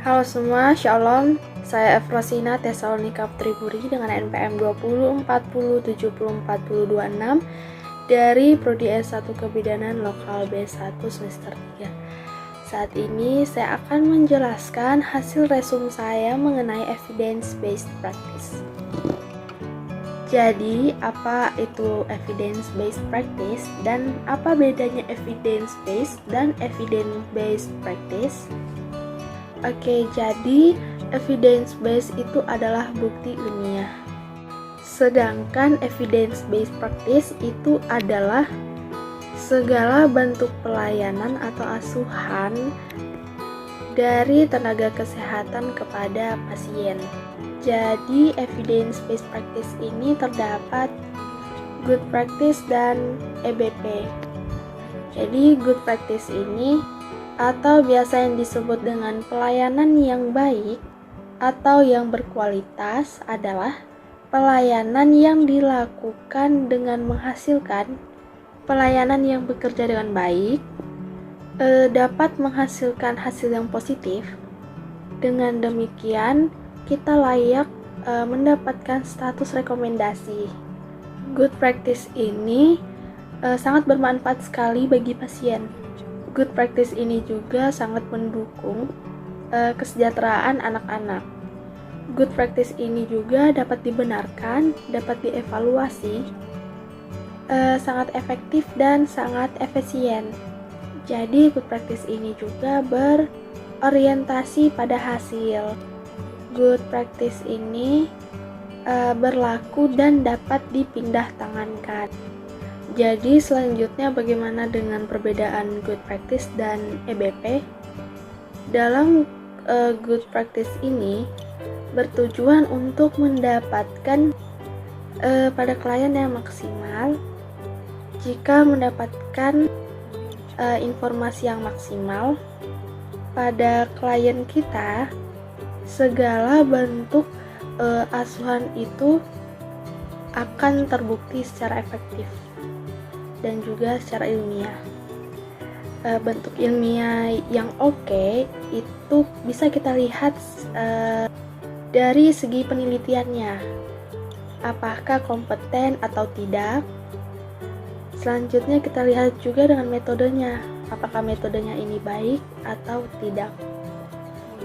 Halo semua, Shalom. Saya Efrosina Tesalonika Triburi dengan NPM 2040704026 dari Prodi S1 Kebidanan Lokal B1 semester 3. Saat ini saya akan menjelaskan hasil resum saya mengenai evidence-based practice. Jadi, apa itu evidence-based practice dan apa bedanya evidence-based dan evidence-based practice? Oke, jadi evidence-based itu adalah bukti ilmiah. Sedangkan evidence-based practice itu adalah segala bentuk pelayanan atau asuhan dari tenaga kesehatan kepada pasien. Jadi evidence-based practice ini terdapat good practice dan EBP. Jadi good practice ini atau biasa yang disebut dengan pelayanan yang baik atau yang berkualitas adalah pelayanan yang dilakukan dengan menghasilkan pelayanan yang bekerja dengan baik, dapat menghasilkan hasil yang positif. Dengan demikian, kita layak mendapatkan status rekomendasi. Good practice ini sangat bermanfaat sekali bagi pasien. Good practice ini juga sangat mendukung kesejahteraan anak-anak. Good practice ini juga dapat dibenarkan, dapat dievaluasi, sangat efektif dan sangat efisien. Jadi good practice ini juga berorientasi pada hasil. Good practice ini berlaku dan dapat dipindah tangankan. Jadi selanjutnya bagaimana dengan perbedaan good practice dan EBP? Dalam good practice ini bertujuan untuk mendapatkan pada klien yang maksimal. Jika mendapatkan informasi yang maksimal pada klien kita, segala bentuk asuhan itu akan terbukti secara efektif dan juga secara ilmiah. Bentuk ilmiah yang oke itu bisa kita lihat dari segi penelitiannya, apakah kompeten atau tidak. Selanjutnya kita lihat juga dengan metodenya, apakah metodenya ini baik atau tidak.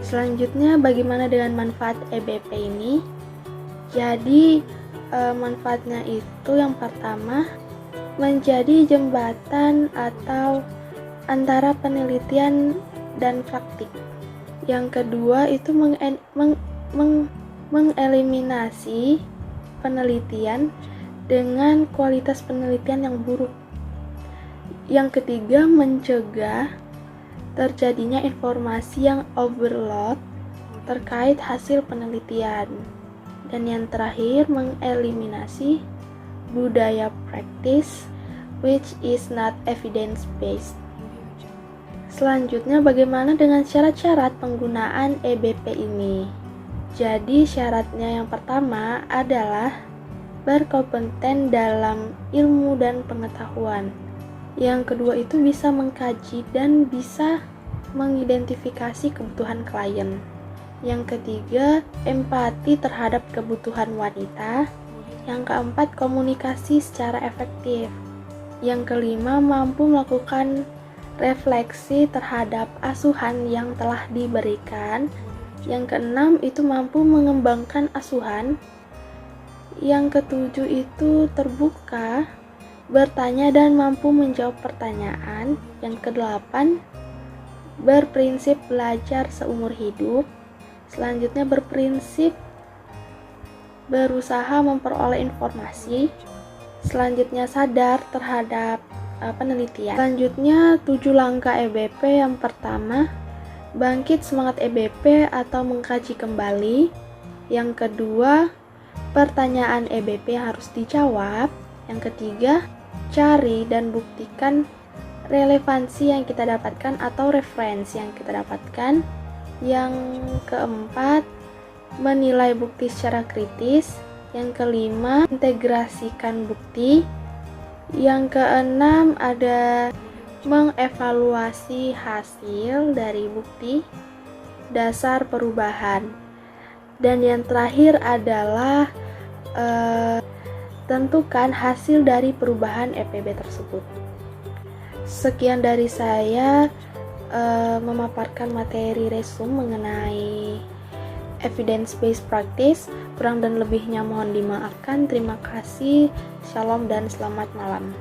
Selanjutnya bagaimana dengan manfaat EBP ini? Jadi manfaatnya itu yang pertama menjadi jembatan atau antara penelitian dan praktik. Yang kedua itu mengeliminasi penelitian dengan kualitas penelitian yang buruk. Yang ketiga mencegah terjadinya informasi yang overload terkait hasil penelitian. Dan yang terakhir mengeliminasi budaya practice which is not evidence-based. Selanjutnya bagaimana dengan syarat-syarat penggunaan EBP ini? Jadi syaratnya yang pertama adalah berkompeten dalam ilmu dan pengetahuan. Yang kedua itu bisa mengkaji dan bisa mengidentifikasi kebutuhan klien. Yang ketiga, empati terhadap kebutuhan wanita. Yang keempat, komunikasi secara efektif. Yang kelima, mampu melakukan refleksi terhadap asuhan yang telah diberikan. Yang keenam, itu mampu mengembangkan asuhan. Yang ketujuh, itu terbuka, bertanya dan mampu menjawab pertanyaan. Yang kedelapan, berprinsip belajar seumur hidup. Selanjutnya berprinsip berusaha memperoleh informasi. Selanjutnya sadar terhadap penelitian. Selanjutnya 7 langkah EBP. Yang pertama, bangkit semangat EBP atau mengkaji kembali. Yang kedua, pertanyaan EBP harus dijawab. Yang ketiga, cari dan buktikan relevansi yang kita dapatkan atau referensi yang kita dapatkan. Yang keempat, menilai bukti secara kritis. Yang kelima, integrasikan bukti. Yang keenam, ada mengevaluasi hasil dari bukti. dasar perubahan. Dan yang terakhir adalah tentukan hasil dari perubahan EPB tersebut. Sekian dari saya memaparkan materi resume mengenai evidence based practice. Kurang dan lebihnya mohon dimaafkan. Terima kasih. Shalom dan selamat malam.